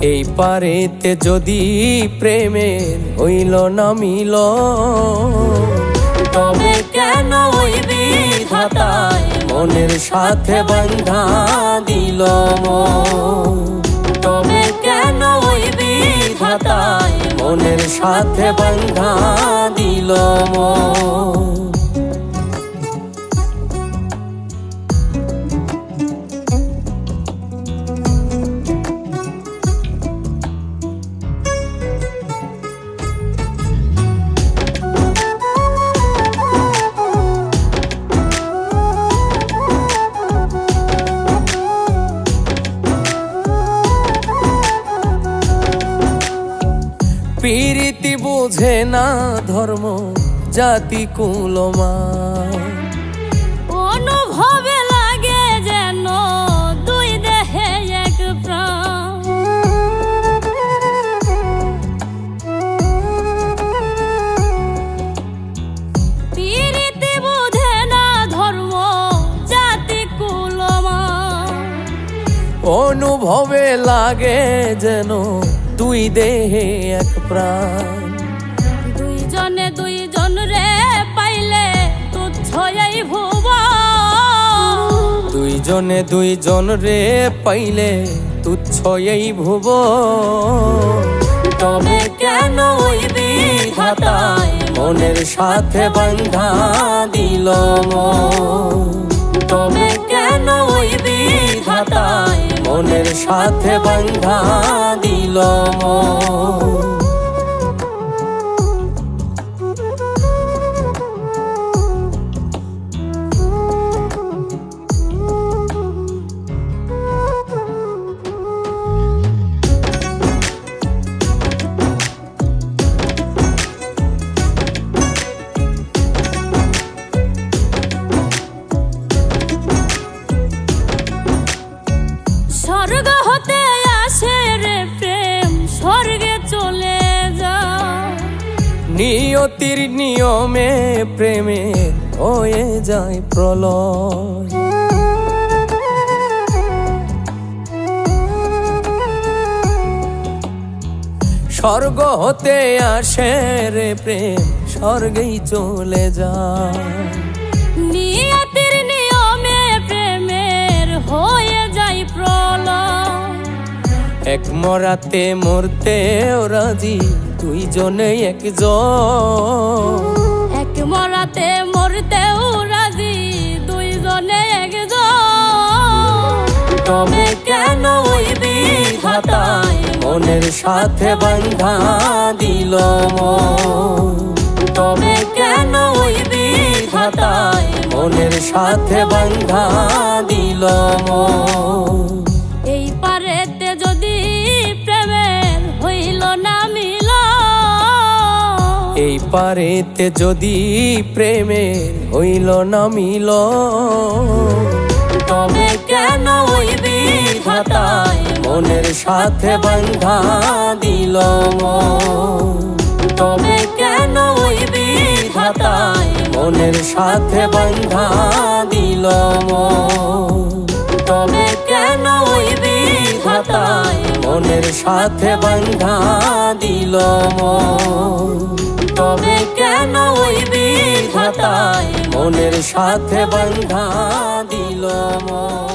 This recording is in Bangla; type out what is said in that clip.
এই পারেতে যদি প্রেমের হইল না মিল, তবে কেন ওই বিধাতায় মনের সাথে বাঁধা দিল মন। তবে কেন ওই বিধাতায় মনের সাথে বাঁধা দিল মন। প্রীতি বুঝে না ধর্ম জাতি কুলমান, অনুভবে লাগে যেন দুই দেহে এক প্রাণ। প্রীতি বুঝে না ধর্ম জাতি কুলমান, অনুভবে লাগে যেন দুই দেহে এক প্রাণ। দুইজনে দুইজন রে পাইলে তুচ্ছ এই ভুবন। দুইজনে দুইজন রে পাইলে তুচ্ছ এই ভুবন। তবে কেন ওই বিধাতায় মনের সাথে বাঁধা দিল মন। তবে কেন ওই বিধাতায় মনের সাথে বাঁধা দিল মন। স্বর্গ হতে আসে রে প্রেম, স্বর্গে চলে যায়। নিয়তির নিয়মে প্রেমে হয়ে যায় প্রলয়। স্বর্গ হতে আসে রে প্রেম, স্বর্গেই চলে যায়। নিয়তির নিয়মে প্রেমের হয়ে যায় প্রলয়। এক মরাতে মরতেও রাজি দুইজনে একজন। এক মরাতে মরতেও রাজি দুইজনে একজন। তবে কেন ওই বিধাতায় মনের সাথে বাঁধা দিল মন। তবে কেন ওই বিধাতায় মনের সাথে বাঁধা দিল মন। এই পারেতে যদি প্রেমের হইল না মিল, এই পারেতে যদি প্রেমের হইল না মিল, তবে কেন ওই বিধাতায় মনের সাথে বাঁধা দিল মন। তবে কেন ওই বিধাতায় মনের সাথে বাঁধা দিল মন। তবে কেন ওই বিধাতায় মনের সাথে বাঁধা দিল মন। তবে কেন ওই বিধাতায় মনের সাথে বাঁধা দিল মন।